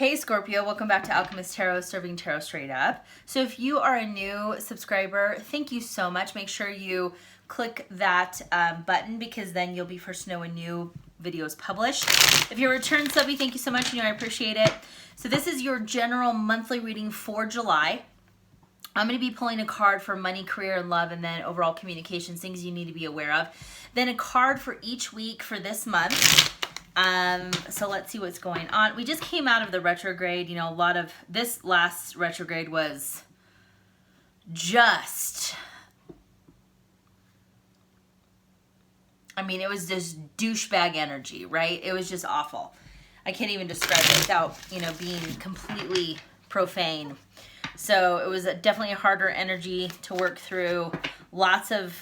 Hey Scorpio, welcome back to Owlchemist Tarot, serving tarot straight up. So if you are a new subscriber, thank you so much. Make sure you click that button because then you'll be first to know when new videos published. If you're a return subby, thank you so much. You know I appreciate it. So this is your general monthly reading for July. I'm going to be pulling a card for money, career, and love, and then overall communications, things you need to be aware of. Then a card for each week for this month. So let's see what's going on. We just came out of the retrograde. You know, a lot of this last retrograde was just, I mean, it was just douchebag energy, right? It was just awful. I can't even describe it without, you know, being completely profane. So it was definitely a harder energy to work through. Lots of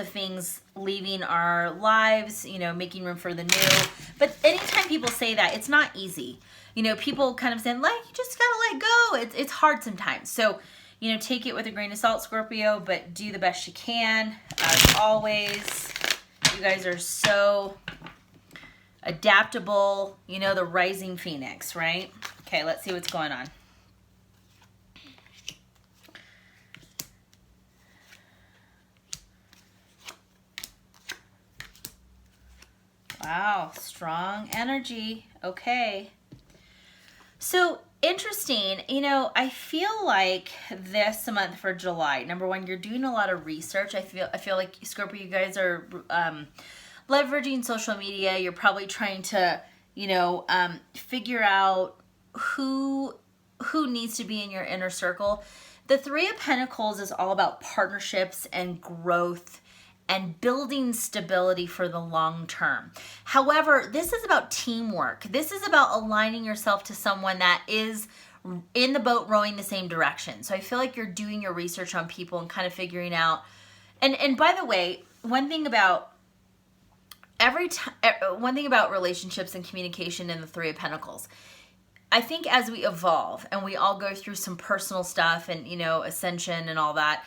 things leaving our lives, you know, making room for the new. But anytime people say that, it's not easy. You know, people kind of saying, like, you just gotta let go. It's hard sometimes. So, you know, take it with a grain of salt, Scorpio, but do the best you can. As always, you guys are so adaptable. You know, the rising phoenix, right? Okay, let's see what's going on. Wow, strong energy. Okay. So interesting. You know, I feel like this month for July, number one, you're doing a lot of research. I feel like Scorpio, you guys are leveraging social media. You're probably trying to, you know, figure out who needs to be in your inner circle. The Three of Pentacles is all about partnerships and growth and building stability for the long term. However, this is about teamwork. This is about aligning yourself to someone that is in the boat rowing the same direction. So I feel like you're doing your research on people and kind of figuring out. And by the way, one thing about relationships and communication in the Three of Pentacles, I think as we evolve and we all go through some personal stuff and, you know, ascension and all that,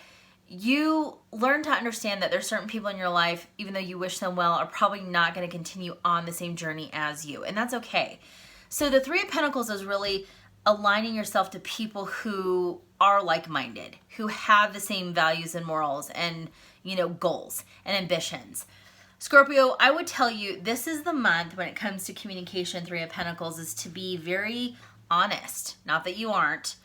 you learn to understand that there's certain people in your life, even though you wish them well, are probably not going to continue on the same journey as you. And that's okay. So the Three of Pentacles is really aligning yourself to people who are like-minded, who have the same values and morals and, you know, goals and ambitions. Scorpio, I would tell you this is the month when it comes to communication, Three of Pentacles, is to be very honest. Not that you aren't.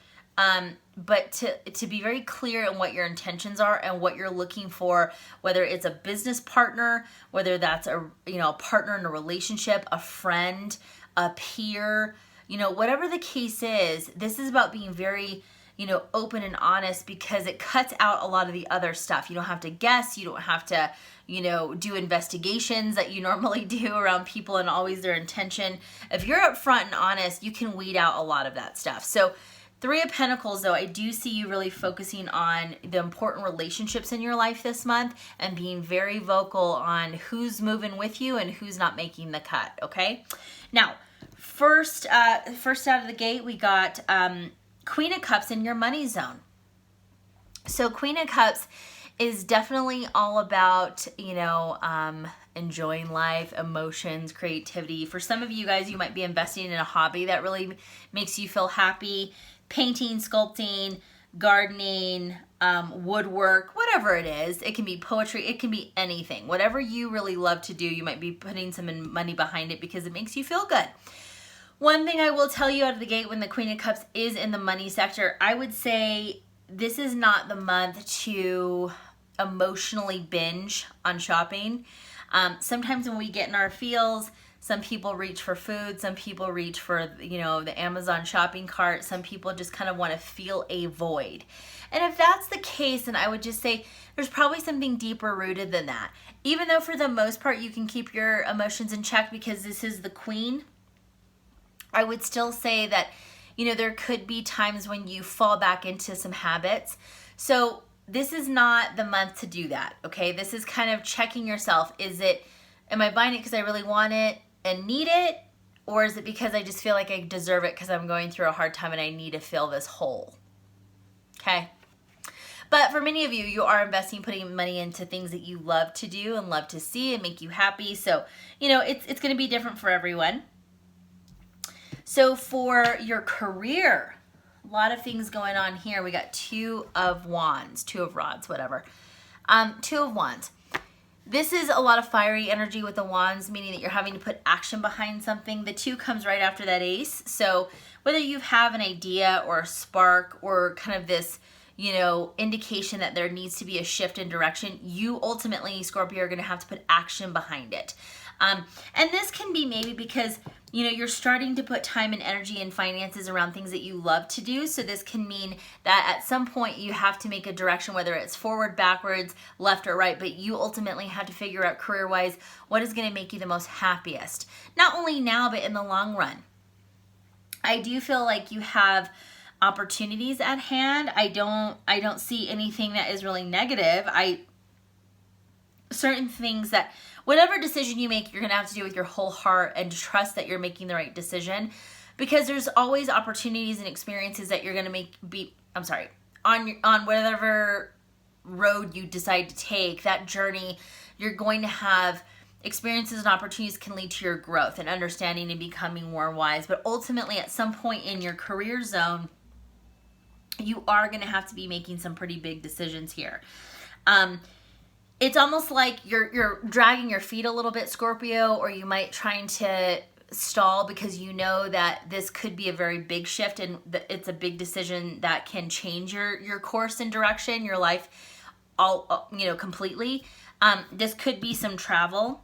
But to be very clear on what your intentions are and what you're looking for, whether it's a business partner, whether that's a partner in a relationship, a friend, a peer, you know, whatever the case is, this is about being very, you know, open and honest because it cuts out a lot of the other stuff. You don't have to guess. You don't have to, you know, do investigations that you normally do around people and always their intention. If you're upfront and honest, you can weed out a lot of that stuff. So Three of Pentacles, though, I do see you really focusing on the important relationships in your life this month and being very vocal on who's moving with you and who's not making the cut, okay? Now, first out of the gate, we got Queen of Cups in your money zone. So Queen of Cups is definitely all about, you know, enjoying life, emotions, creativity. For some of you guys, you might be investing in a hobby that really makes you feel happy. Painting, sculpting, gardening, woodwork, whatever it is. It can be poetry. It can be anything. Whatever you really love to do, you might be putting some money behind it because it makes you feel good. One thing I will tell you out of the gate when the Queen of Cups is in the money sector, I would say this is not the month to emotionally binge on shopping. Sometimes when we get in our feels, some people reach for food, some people reach for, you know, the Amazon shopping cart, some people just kind of want to feel a void. And if that's the case, then I would just say there's probably something deeper rooted than that. Even though for the most part you can keep your emotions in check because this is the Queen, I would still say that, you know, there could be times when you fall back into some habits. So this is not the month to do that, okay? This is kind of checking yourself. Am I buying it because I really want it and need it? Or is it because I just feel like I deserve it because I'm going through a hard time and I need to fill this hole? Okay? But for many of you, you are investing, putting money into things that you love to do and love to see and make you happy. So, you know, it's going to be different for everyone. So for your career, a lot of things going on here. We got two of rods, whatever. Two of wands. This is a lot of fiery energy with the wands, meaning that you're having to put action behind something. The 2 comes right after that ace. So whether you have an idea or a spark or kind of this, indication that there needs to be a shift in direction, you ultimately, Scorpio, are going to have to put action behind it. And this can be maybe because, you're starting to put time and energy and finances around things that you love to do. So this can mean that at some point you have to make a direction, whether it's forward, backwards, left or right, but you ultimately have to figure out career-wise what is going to make you the most happiest. Not only now, but in the long run. I do feel like you have opportunities at hand. I don't see anything that is really negative. Certain things that whatever decision you make, you're going to have to do with your whole heart and trust that you're making the right decision, because there's always opportunities and experiences that you're going to on whatever road you decide to take, that journey, you're going to have experiences and opportunities can lead to your growth and understanding and becoming more wise. But ultimately, at some point in your career zone, you are going to have to be making some pretty big decisions here. It's almost like you're dragging your feet a little bit, Scorpio, or you might trying to stall because you know that this could be a very big shift and it's a big decision that can change your course and direction, your life all, completely. This could be some travel.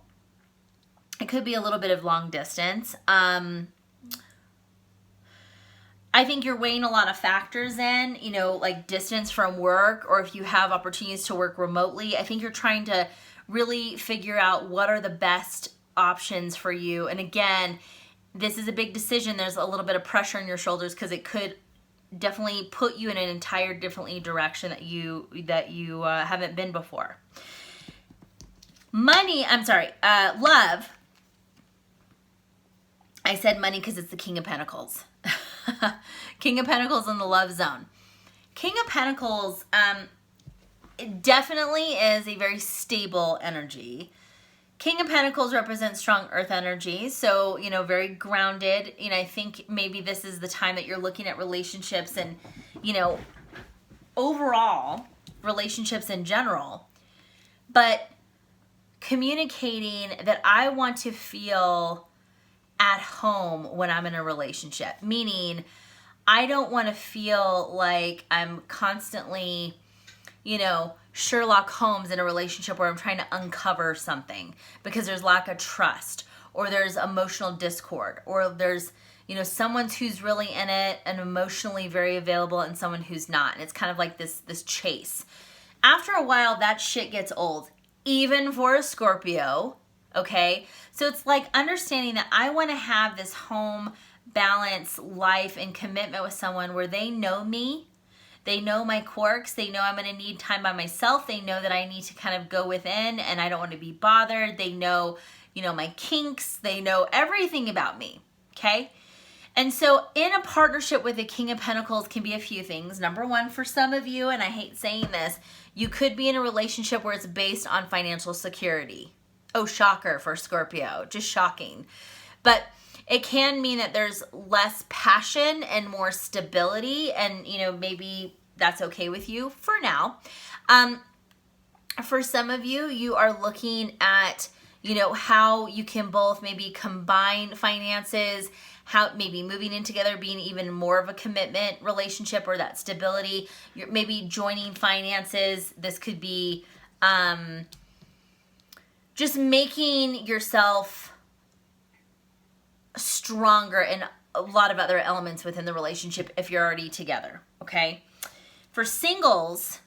It could be a little bit of long distance. I think you're weighing a lot of factors in, like distance from work, or if you have opportunities to work remotely. I think you're trying to really figure out what are the best options for you. And again, this is a big decision. There's a little bit of pressure on your shoulders because it could definitely put you in an entire different direction that you haven't been before. Love. I said money because it's the King of Pentacles. King of Pentacles in the love zone. King of Pentacles it definitely is a very stable energy. King of Pentacles represents strong earth energy, so, very grounded. I think maybe this is the time that you're looking at relationships and, overall relationships in general. But communicating that I want to feel at home when I'm in a relationship, meaning I don't want to feel like I'm constantly, Sherlock Holmes in a relationship where I'm trying to uncover something because there's lack of trust, or there's emotional discord, or there's, someone who's really in it and emotionally very available and someone who's not. And it's kind of like this chase. After a while, that shit gets old, even for a Scorpio. Okay, so it's like understanding that I want to have this home balance life and commitment with someone where they know me, they know my quirks, they know I'm going to need time by myself, they know that I need to kind of go within and I don't want to be bothered, they know, my kinks, they know everything about me, okay? And so in a partnership with the King of Pentacles can be a few things. Number one, for some of you, and I hate saying this, you could be in a relationship where it's based on financial security. Oh, shocker for Scorpio, just shocking. But it can mean that there's less passion and more stability, and, maybe that's okay with you for now. For some of you, you are looking at, how you can both maybe combine finances, how maybe moving in together being even more of a commitment relationship or that stability. You're maybe joining finances. This could be just making yourself stronger in a lot of other elements within the relationship if you're already together, okay? For singles,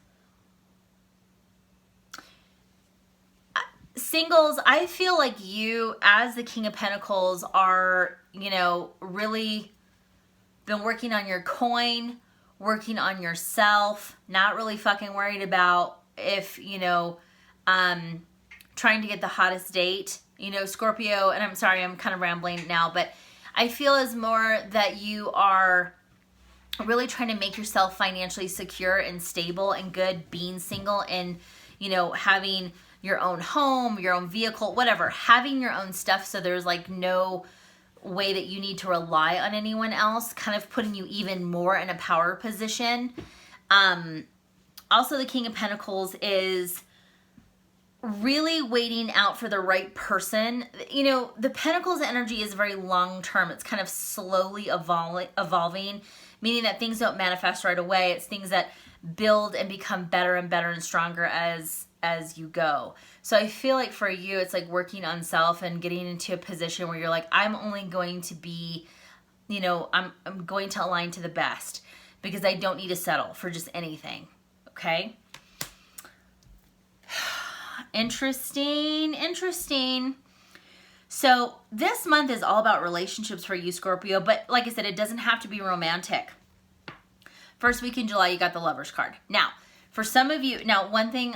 I feel like you, as the King of Pentacles, are, really been working on your coin, working on yourself, not really fucking worried about if, trying to get the hottest date, Scorpio, and I'm sorry, I'm kind of rambling now, but I feel as more that you are really trying to make yourself financially secure and stable and good being single and, having your own home, your own vehicle, whatever, having your own stuff so there's like no way that you need to rely on anyone else, kind of putting you even more in a power position. Also, the King of Pentacles is really waiting out for the right person. You know, the Pentacles energy is very long term. It's kind of slowly evolving, meaning that things don't manifest right away. It's things that build and become better and better and stronger as you go. So I feel like for you, it's like working on self and getting into a position where you're like, I'm only going to be, you know, I'm going to align to the best because I don't need to settle for just anything. Okay. Interesting. So this month is all about relationships for you, Scorpio, but like I said, it doesn't have to be romantic. First week in July, you got the Lovers card. Now, for some of you, one thing,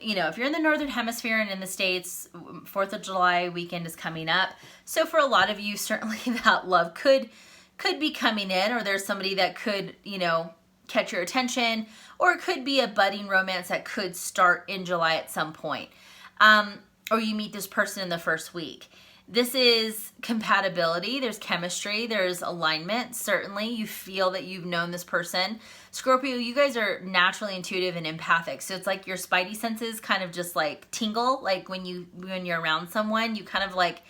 you know, if you're in the Northern Hemisphere and in the States, 4th of July weekend is coming up. So for a lot of you, certainly that love could be coming in, or there's somebody that could, you know, catch your attention, or it could be a budding romance that could start in July at some point. Or you meet this person in the first week. This is compatibility. There's chemistry. There's alignment. Certainly, you feel that you've known this person. Scorpio, you guys are naturally intuitive and empathic. So it's like your spidey senses kind of just like tingle. Like when you're around someone, you kind of like,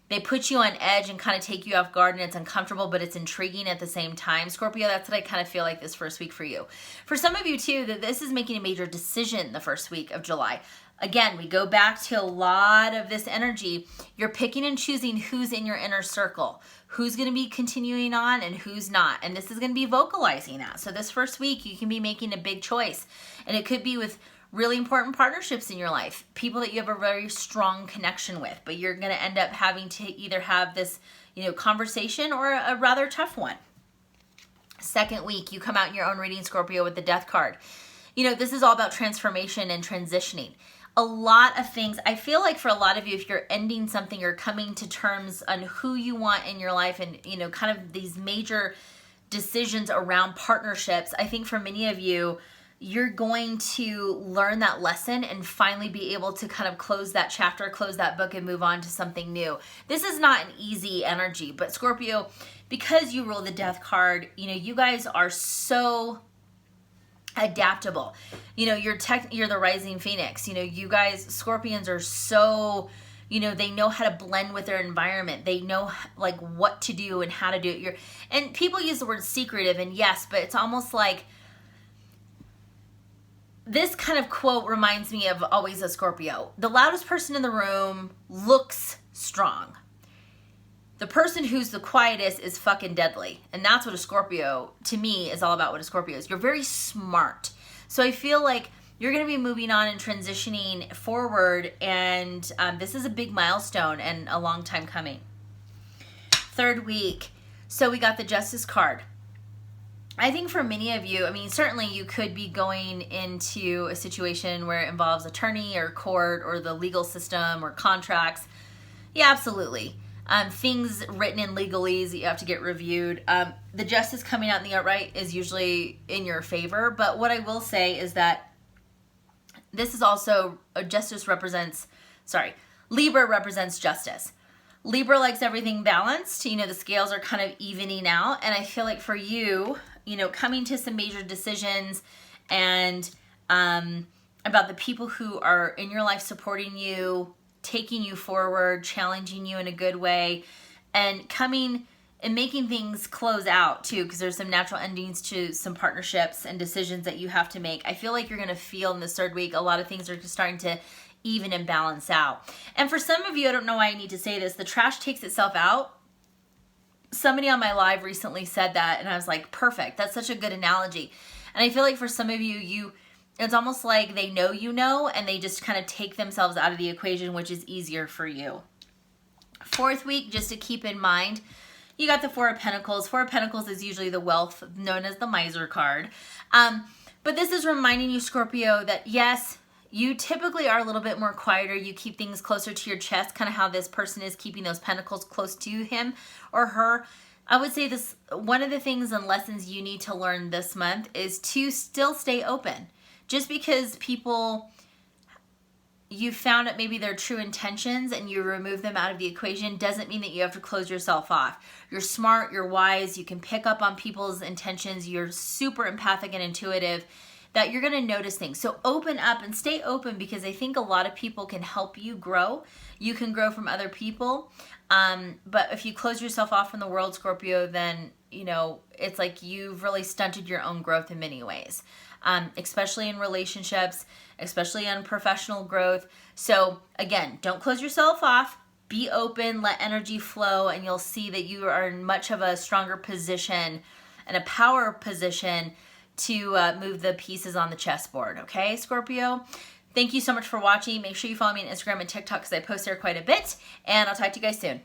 they put you on edge and kind of take you off guard, and it's uncomfortable, but it's intriguing at the same time. Scorpio, that's what I kind of feel like this first week for you. For some of you too, that this is making a major decision the first week of July. Again, we go back to a lot of this energy. You're picking and choosing who's in your inner circle, who's going to be continuing on and who's not. And this is going to be vocalizing that. So this first week, you can be making a big choice. And it could be with really important partnerships in your life, people that you have a very strong connection with, but you're going to end up having to either have this, you know, conversation or a rather tough one. Second week, you come out in your own reading, Scorpio, with the Death card. You know, this is all about transformation and transitioning. A lot of things, I feel like for a lot of you, if you're ending something, you're coming to terms on who you want in your life and, you know, kind of these major decisions around partnerships. I think for many of you, you're going to learn that lesson and finally be able to kind of close that chapter, close that book, and move on to something new. This is not an easy energy, but Scorpio, because you rule the Death card, you know, you guys are so adaptable. You know, you're the rising phoenix. You know, you guys, Scorpions, are so, you know, they know how to blend with their environment. They know like what to do and how to do it. And people use the word secretive, and yes, but it's almost like, this kind of quote reminds me of always a Scorpio. The loudest person in the room looks strong. The person who's the quietest is fucking deadly. And that's what a Scorpio, to me, is all about what a Scorpio is. You're very smart. So I feel like you're going to be moving on and transitioning forward. And this is a big milestone and a long time coming. Third week. So we got the Justice card. I think for many of you, I mean, certainly you could be going into a situation where it involves attorney or court or the legal system or contracts. Yeah, absolutely. Things written in legalese that you have to get reviewed. The Justice coming out in the outright is usually in your favor. But what I will say is that this is also, Libra represents justice. Libra likes everything balanced. You know, the scales are kind of evening out. And I feel like for you, you know, coming to some major decisions and about the people who are in your life supporting you, taking you forward, challenging you in a good way, and coming and making things close out too, because there's some natural endings to some partnerships and decisions that you have to make. I feel like you're going to feel in this third week, a lot of things are just starting to even and balance out. And for some of you, I don't know why I need to say this, the trash takes itself out. Somebody on my live recently said that, and I was like, perfect. That's such a good analogy. And I feel like for some of you, it's almost like they know you know, and they just kind of take themselves out of the equation, which is easier for you. Fourth week, just to keep in mind, you got the Four of Pentacles. Four of Pentacles is usually the wealth, known as the Miser card. But this is reminding you, Scorpio, that yes, you typically are a little bit more quieter. You keep things closer to your chest, kind of how this person is keeping those pentacles close to him or her. I would say this, one of the things and lessons you need to learn this month is to still stay open. Just because people you found out maybe their true intentions and you remove them out of the equation, doesn't mean that you have to close yourself off. You're smart, you're wise, you can pick up on people's intentions, you're super empathic and intuitive, that you're going to notice things. So open up and stay open, because I think a lot of people can help you grow. You can grow from other people. But if you close yourself off from the world, Scorpio, then, you know, it's like you've really stunted your own growth in many ways, especially in relationships, especially on professional growth. So again, don't close yourself off. Be open, let energy flow, and you'll see that you are in much of a stronger position and a power position to move the pieces on the chessboard. Okay, Scorpio? Thank you so much for watching. Make sure you follow me on Instagram and TikTok, because I post there quite a bit. And I'll talk to you guys soon.